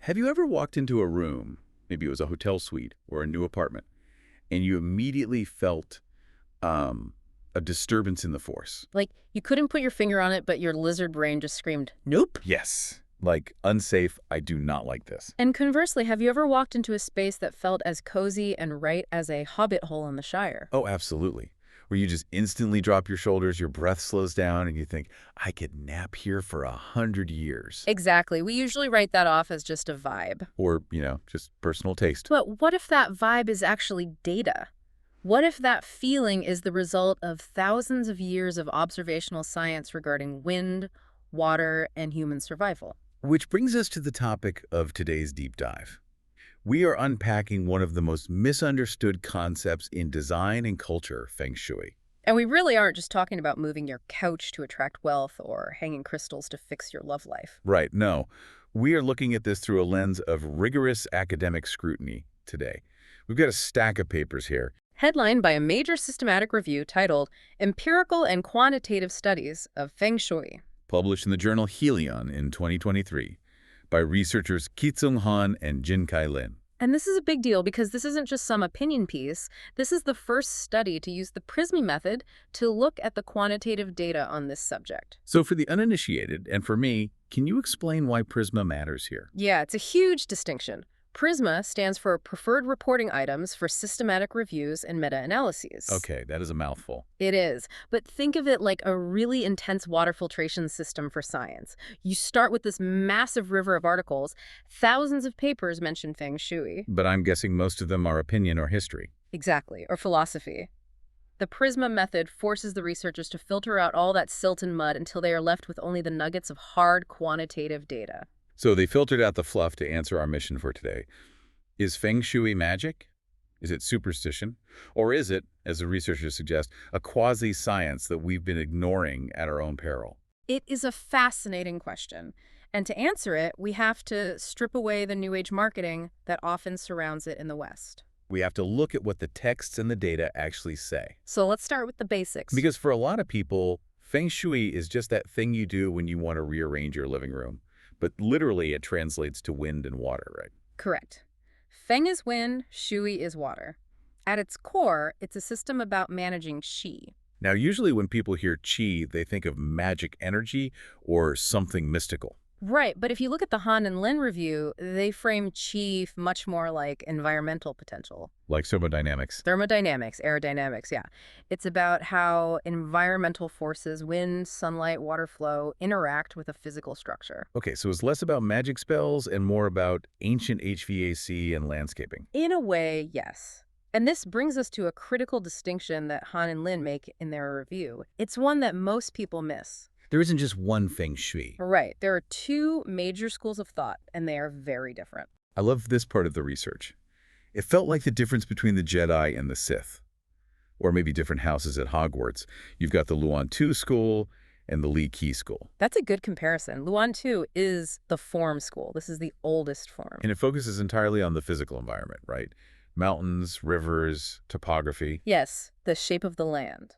Have you ever walked into a room, maybe it was a hotel suite or a new apartment, and you immediately felt a disturbance in the force? Like, you couldn't put your finger on it, but your lizard brain just screamed, nope. Yes. Like, unsafe, I do not like this. And conversely, have you ever walked into a space that felt as cozy and right as a hobbit hole in the Shire? Oh, absolutely. Where you just instantly drop your shoulders, your breath slows down, and you think, I could nap here for 100 years. Exactly. We usually write that off as just a vibe. Or, just personal taste. But what if that vibe is actually data? What if that feeling is the result of thousands of years of observational science regarding wind, water, and human survival? Which brings us to the topic of today's deep dive. We are unpacking one of the most misunderstood concepts in design and culture, Feng Shui. And we really aren't just talking about moving your couch to attract wealth or hanging crystals to fix your love life. Right, no. We are looking at this through a lens of rigorous academic scrutiny today. We've got a stack of papers here. Headlined by a major systematic review titled Empirical and Quantitative Studies of Feng Shui. Published in the journal Helion in 2023 by researchers Qizong Han and Jin Kai Lin. And this is a big deal because this isn't just some opinion piece. This is the first study to use the PRISMA method to look at the quantitative data on this subject. So for the uninitiated, and for me, can you explain why PRISMA matters here? Yeah, it's a huge distinction. PRISMA stands for Preferred Reporting Items for Systematic Reviews and Meta-Analyses. Okay, that is a mouthful. It is, but think of it like a really intense water filtration system for science. You start with this massive river of articles. Thousands of papers mention Feng Shui. But I'm guessing most of them are opinion or history. Exactly, or philosophy. The PRISMA method forces the researchers to filter out all that silt and mud until they are left with only the nuggets of hard quantitative data. So they filtered out the fluff to answer our mission for today. Is Feng Shui magic? Is it superstition? Or is it, as the researchers suggest, a quasi-science that we've been ignoring at our own peril? It is a fascinating question. And to answer it, we have to strip away the New Age marketing that often surrounds it in the West. We have to look at what the texts and the data actually say. So let's start with the basics. Because for a lot of people, Feng Shui is just that thing you do when you want to rearrange your living room. But literally, it translates to wind and water, right? Correct. Feng is wind, Shui is water. At its core, it's a system about managing qi. Now, usually when people hear qi, they think of magic energy or something mystical. Right, but if you look at the Han and Lin review, they frame qi much more like environmental potential. Like thermodynamics. Thermodynamics, aerodynamics, yeah. It's about how environmental forces, wind, sunlight, water flow, interact with a physical structure. Okay, so it's less about magic spells and more about ancient HVAC and landscaping. In a way, yes. And this brings us to a critical distinction that Han and Lin make in their review. It's one that most people miss. There isn't just one Feng Shui. Right. There are two major schools of thought, and they are very different. I love this part of the research. It felt like the difference between the Jedi and the Sith. Or maybe different houses at Hogwarts. You've got the Luan Tu school and the Li Qi school. That's a good comparison. Luan Tu is the form school. This is the oldest form. And it focuses entirely on the physical environment, right? Mountains, rivers, topography. Yes, the shape of the land.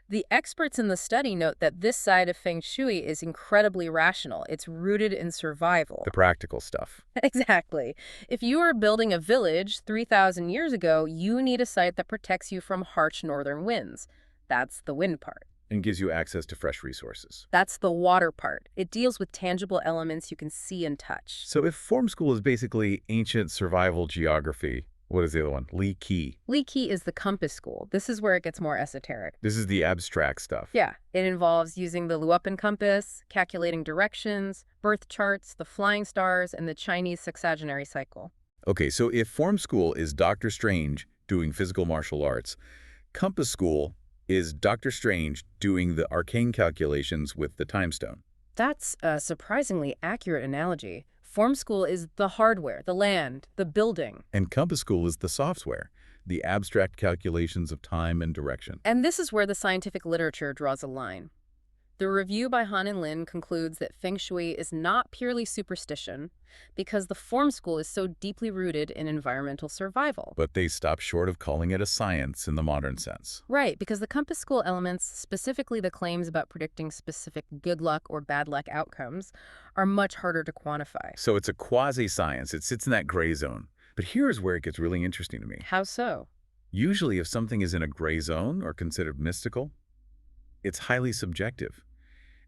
The experts in the study note that this side of Feng Shui is incredibly rational. It's rooted in survival. The practical stuff. Exactly. If you are building a village 3,000 years ago, you need a site that protects you from harsh northern winds. That's the wind part. And gives you access to fresh resources. That's the water part. It deals with tangible elements you can see and touch. So if form school is basically ancient survival geography, what is the other one? Li Qi. Li Qi is the compass school. This is where it gets more esoteric. This is the abstract stuff. Yeah, it involves using the Luopan compass, calculating directions, birth charts, the flying stars, and the Chinese sexagenary cycle. Okay, so if form school is Dr. Strange doing physical martial arts, compass school is Dr. Strange doing the arcane calculations with the time stone. That's a surprisingly accurate analogy. Form school is the hardware, the land, the building. And compass school is the software, the abstract calculations of time and direction. And this is where the scientific literature draws a line. The review by Han and Lin concludes that Feng Shui is not purely superstition because the form school is so deeply rooted in environmental survival. But they stop short of calling it a science in the modern sense. Right, because the compass school elements, specifically the claims about predicting specific good luck or bad luck outcomes, are much harder to quantify. So it's a quasi-science. It sits in that gray zone. But here's where it gets really interesting to me. How so? Usually, if something is in a gray zone or considered mystical, it's highly subjective.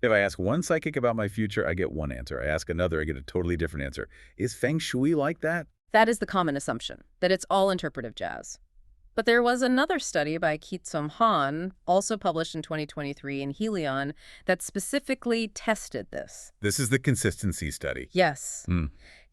If I ask one psychic about my future, I get one answer. I ask another, I get a totally different answer. Is Feng Shui like that? That is the common assumption, that it's all interpretive jazz. But there was another study by Keat-Som Han, also published in 2023 in Helion, that specifically tested this. This is the consistency study. Yes.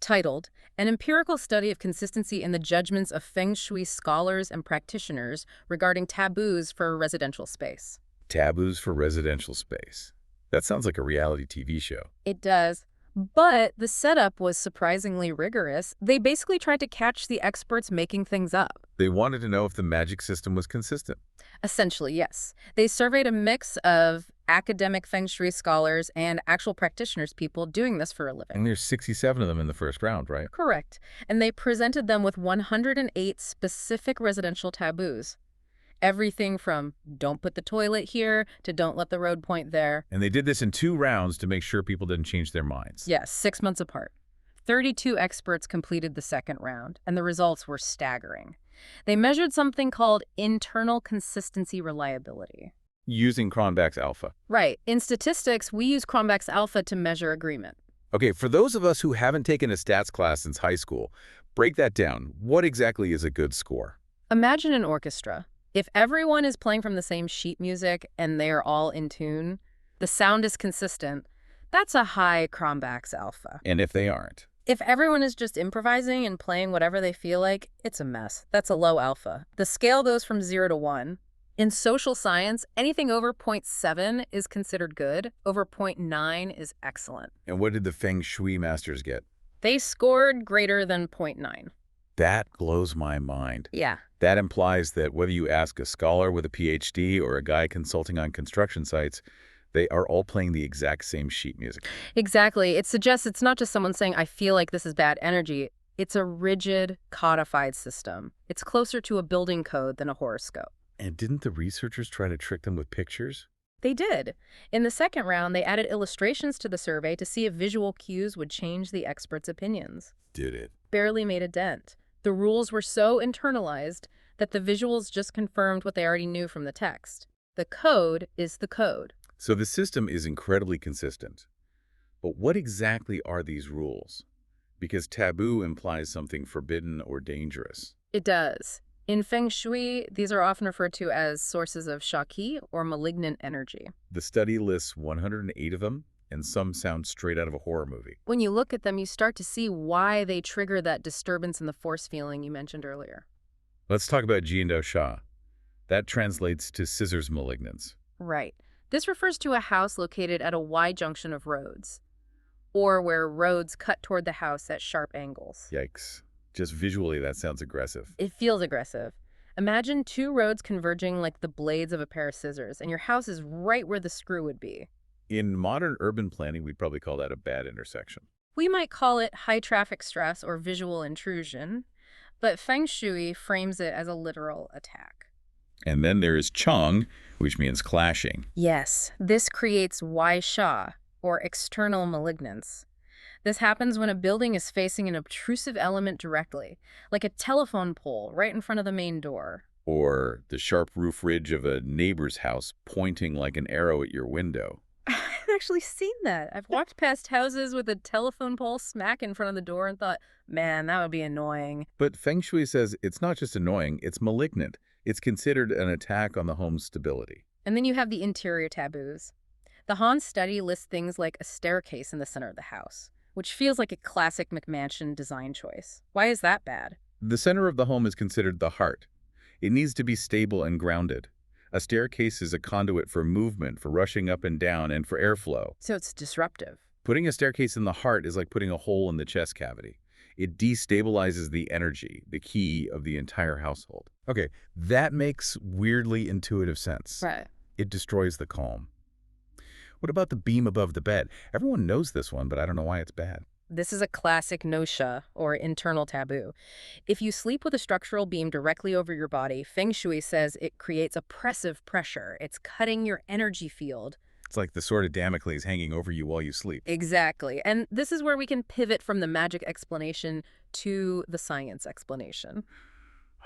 Titled, An Empirical Study of Consistency in the Judgments of Feng Shui Scholars and Practitioners Regarding Taboos for a Residential Space. Taboos for residential space. That sounds like a reality TV show. It does. But the setup was surprisingly rigorous. They basically tried to catch the experts making things up. They wanted to know if the magic system was consistent. Essentially, yes. They surveyed a mix of academic Feng Shui scholars and actual practitioners, people doing this for a living. And there's 67 of them in the first round, right? Correct. And they presented them with 108 specific residential taboos. Everything from don't put the toilet here to don't let the road point there. And they did this in 2 rounds to make sure people didn't change their minds. Yes, 6 months apart. 32 experts completed the second round, and the results were staggering. They measured something called internal consistency reliability. Using Cronbach's alpha. Right. In statistics, we use Cronbach's alpha to measure agreement. Okay, for those of us who haven't taken a stats class since high school, break that down. What exactly is a good score? Imagine an orchestra. If everyone is playing from the same sheet music and they are all in tune, the sound is consistent, that's a high Cronbach's alpha. And if they aren't? If everyone is just improvising and playing whatever they feel like, it's a mess. That's a low alpha. The scale goes from 0 to 1. In social science, anything over 0.7 is considered good. Over 0.9 is excellent. And what did the Feng Shui masters get? They scored greater than 0.9. That blows my mind. Yeah. That implies that whether you ask a scholar with a PhD or a guy consulting on construction sites, they are all playing the exact same sheet music. Exactly. It suggests it's not just someone saying, I feel like this is bad energy. It's a rigid, codified system. It's closer to a building code than a horoscope. And didn't the researchers try to trick them with pictures? They did. In the second round, they added illustrations to the survey to see if visual cues would change the experts' opinions. Did it? Barely made a dent. The rules were so internalized that the visuals just confirmed what they already knew from the text. The code is the code. So the system is incredibly consistent. But what exactly are these rules? Because taboo implies something forbidden or dangerous. It does. In Feng Shui, these are often referred to as sources of Shaki or malignant energy. The study lists 108 of them, and some sound straight out of a horror movie. When you look at them, you start to see why they trigger that disturbance in the force feeling you mentioned earlier. Let's talk about Jiandao Sha. That translates to scissors malignance. Right. This refers to a house located at a Y junction of roads, or where roads cut toward the house at sharp angles. Yikes. Just visually, that sounds aggressive. It feels aggressive. Imagine 2 roads converging like the blades of a pair of scissors, and your house is right where the screw would be. In modern urban planning, we'd probably call that a bad intersection. We might call it high traffic stress or visual intrusion, but Feng Shui frames it as a literal attack. And then there is Cheng, which means clashing. Yes, this creates Y Sha, or external malignance. This happens when a building is facing an obtrusive element directly, like a telephone pole right in front of the main door. Or the sharp roof ridge of a neighbor's house pointing like an arrow at your window. I've actually seen that. I've walked past houses with a telephone pole smack in front of the door and thought, man, that would be annoying. But Feng Shui says it's not just annoying, it's malignant. It's considered an attack on the home's stability. And then you have the interior taboos. The Han study lists things like a staircase in the center of the house, which feels like a classic McMansion design choice. Why is that bad? The center of the home is considered the heart. It needs to be stable and grounded. A staircase is a conduit for movement, for rushing up and down, and for airflow. So it's disruptive. Putting a staircase in the heart is like putting a hole in the chest cavity. It destabilizes the energy, the key of the entire household. Okay, that makes weirdly intuitive sense. Right. It destroys the calm. What about the beam above the bed? Everyone knows this one, but I don't know why it's bad. This is a classic no-sha, or internal taboo. If you sleep with a structural beam directly over your body, Feng Shui says it creates oppressive pressure. It's cutting your energy field. It's like the sword of Damocles hanging over you while you sleep. Exactly. And this is where we can pivot from the magic explanation to the science explanation.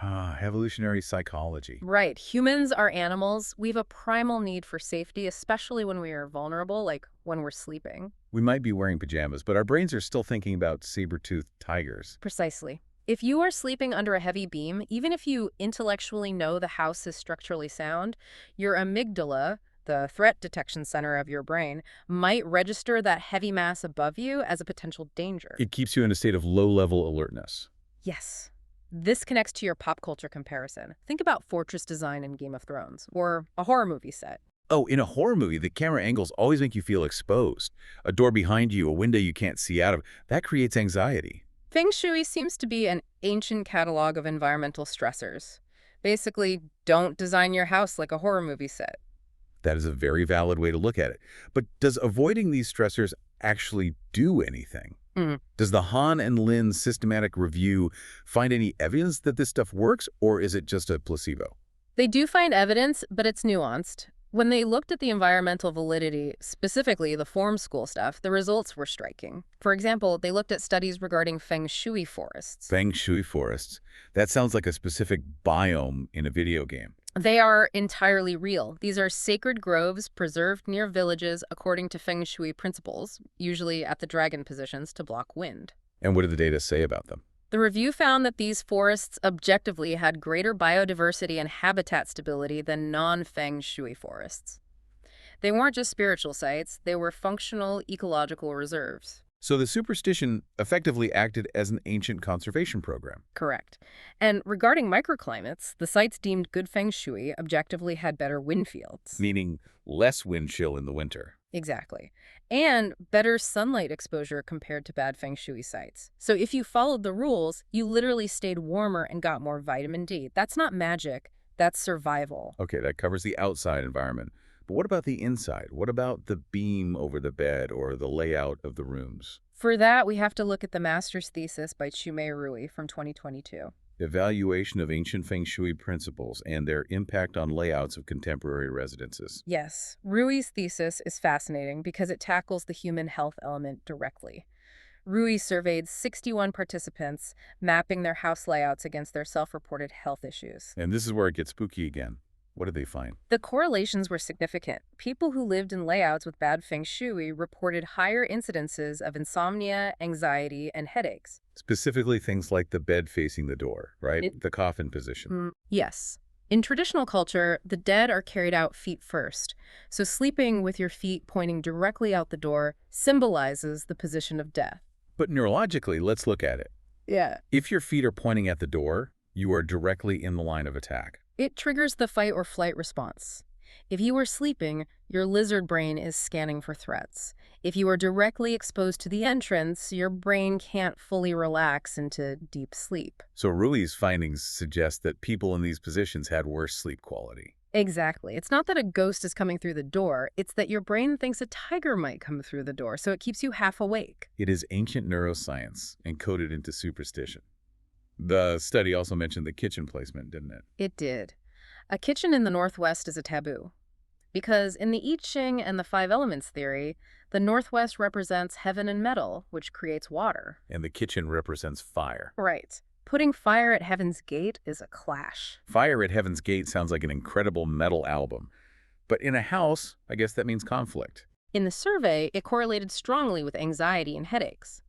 Evolutionary psychology. Right. Humans are animals. We have a primal need for safety, especially when we are vulnerable, like when we're sleeping. We might be wearing pajamas, but our brains are still thinking about saber-toothed tigers. Precisely. If you are sleeping under a heavy beam, even if you intellectually know the house is structurally sound, your amygdala, the threat detection center of your brain, might register that heavy mass above you as a potential danger. It keeps you in a state of low-level alertness. Yes. This connects to your pop culture comparison. Think about fortress design in Game of Thrones, or a horror movie set. Oh, in a horror movie, the camera angles always make you feel exposed. A door behind you, a window you can't see out of. That creates anxiety. Feng Shui seems to be an ancient catalog of environmental stressors. Basically, don't design your house like a horror movie set. That is a very valid way to look at it. But does avoiding these stressors actually do anything? Does the Han and Lin systematic review find any evidence that this stuff works, or is it just a placebo? They do find evidence, but it's nuanced. When they looked at the environmental validity, specifically the form school stuff, the results were striking. For example, they looked at studies regarding Feng Shui forests. Feng Shui forests. That sounds like a specific biome in a video game. They are entirely real. These are sacred groves preserved near villages according to Feng Shui principles, usually at the dragon positions to block wind. And what did the data say about them? The review found that these forests objectively had greater biodiversity and habitat stability than non-Feng Shui forests. They weren't just spiritual sites, they were functional ecological reserves. So the superstition effectively acted as an ancient conservation program. Correct. And regarding microclimates, the sites deemed good Feng Shui objectively had better wind fields. Meaning less wind chill in the winter. Exactly. And better sunlight exposure compared to bad Feng Shui sites. So if you followed the rules, you literally stayed warmer and got more vitamin D. That's not magic, that's survival. Okay, that covers the outside environment. But what about the inside? What about the beam over the bed or the layout of the rooms? For that, we have to look at the master's thesis by Chumei Rui from 2022. Evaluation of ancient Feng Shui principles and their impact on layouts of contemporary residences. Yes, Rui's thesis is fascinating because it tackles the human health element directly. Rui surveyed 61 participants, mapping their house layouts against their self-reported health issues. And this is where it gets spooky again. What did they find? The correlations were significant. People who lived in layouts with bad Feng Shui reported higher incidences of insomnia, anxiety, and headaches. Specifically things like the bed facing the door, right? The coffin position. Yes. In traditional culture, the dead are carried out feet first. So sleeping with your feet pointing directly out the door symbolizes the position of death. But neurologically, let's look at it. Yeah. If your feet are pointing at the door, you are directly in the line of attack. It triggers the fight or flight response. If you are sleeping, your lizard brain is scanning for threats. If you are directly exposed to the entrance, your brain can't fully relax into deep sleep. So Rui's findings suggest that people in these positions had worse sleep quality. Exactly. It's not that a ghost is coming through the door, it's that your brain thinks a tiger might come through the door, so it keeps you half awake. It is ancient neuroscience encoded into superstition. The study also mentioned the kitchen placement, didn't it? It did. A kitchen in the Northwest is a taboo. Because in the I Ching and the Five Elements theory, the Northwest represents heaven and metal, which creates water. And the kitchen represents fire. Right. Putting fire at Heaven's Gate is a clash. Fire at Heaven's Gate sounds like an incredible metal album. But in a house, I guess that means conflict. In the survey, it correlated strongly with anxiety and headaches.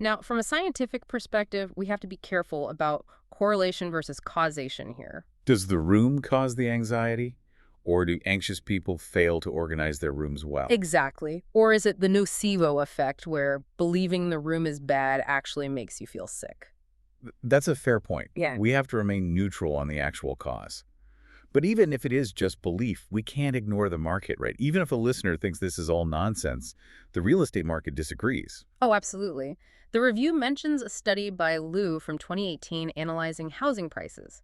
Now, from a scientific perspective, we have to be careful about correlation versus causation here. Does the room cause the anxiety? Or do anxious people fail to organize their rooms well? Exactly. Or is it the nocebo effect where believing the room is bad actually makes you feel sick? That's a fair point. Yeah. We have to remain neutral on the actual cause. But even if it is just belief, we can't ignore the market, right? Even if a listener thinks this is all nonsense, the real estate market disagrees. Oh, absolutely. The review mentions a study by Liu from 2018 analyzing housing prices.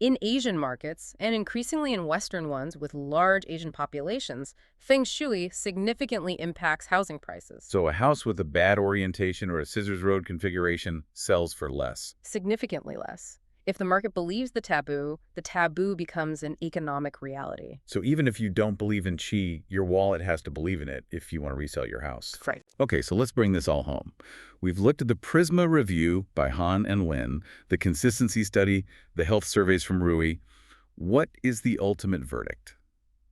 In Asian markets, and increasingly in Western ones with large Asian populations, Feng Shui significantly impacts housing prices. So a house with a bad orientation or a scissors road configuration sells for less. Significantly less. If the market believes the taboo becomes an economic reality. So even if you don't believe in qi, your wallet has to believe in it if you want to resell your house. Right. Okay, so let's bring this all home. We've looked at the Prisma Review by Han and Lin, the consistency study, the health surveys from Rui. What is the ultimate verdict?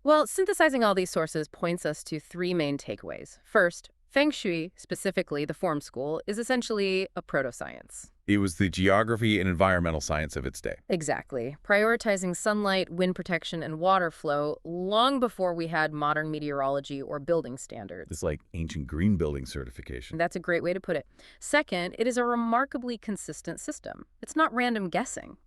Well, synthesizing all these sources points us to three main takeaways. First, Feng Shui, specifically the form school, is essentially a proto-science. It was the geography and environmental science of its day. Exactly. Prioritizing sunlight, wind protection, and water flow long before we had modern meteorology or building standards. It's like ancient green building certification. That's a great way to put it. Second, it is a remarkably consistent system. It's not random guessing.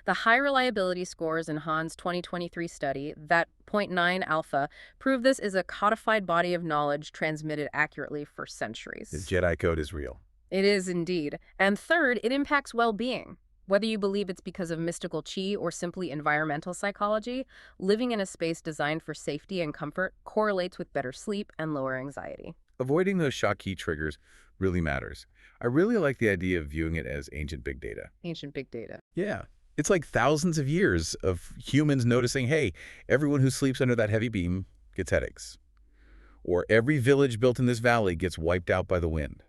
The high reliability scores in Han's 2023 study, that zero point 0.9 alpha, prove this is a codified body of knowledge transmitted accurately for centuries. The Jedi Code is real. It is indeed. And third, it impacts well-being. Whether you believe it's because of mystical qi or simply environmental psychology, living in a space designed for safety and comfort correlates with better sleep and lower anxiety. Avoiding those shock-key triggers really matters. I really like the idea of viewing it as ancient big data. Ancient big data. Yeah. It's like thousands of years of humans noticing, hey, everyone who sleeps under that heavy beam gets headaches. Or every village built in this valley gets wiped out by the wind.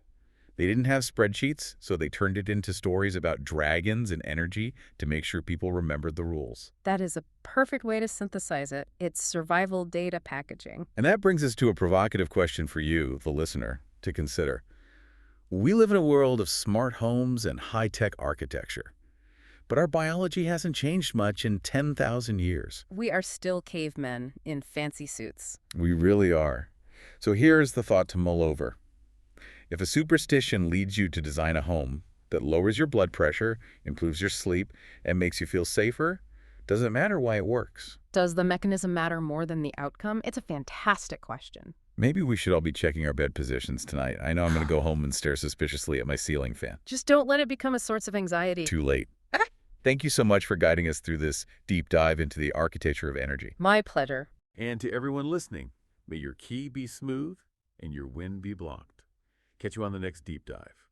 They didn't have spreadsheets, so they turned it into stories about dragons and energy to make sure people remembered the rules. That is a perfect way to synthesize it. It's survival data packaging. And that brings us to a provocative question for you, the listener, to consider. We live in a world of smart homes and high-tech architecture. But our biology hasn't changed much in 10,000 years. We are still cavemen in fancy suits. We really are. So here's the thought to mull over. If a superstition leads you to design a home that lowers your blood pressure, improves your sleep, and makes you feel safer, does it matter why it works? Does the mechanism matter more than the outcome? It's a fantastic question. Maybe we should all be checking our bed positions tonight. I know I'm going to go home and stare suspiciously at my ceiling fan. Just don't let it become a source of anxiety. Too late. Thank you so much for guiding us through this deep dive into the architecture of energy. My pleasure. And to everyone listening, may your key be smooth and your wind be blocked. Catch you on the next deep dive.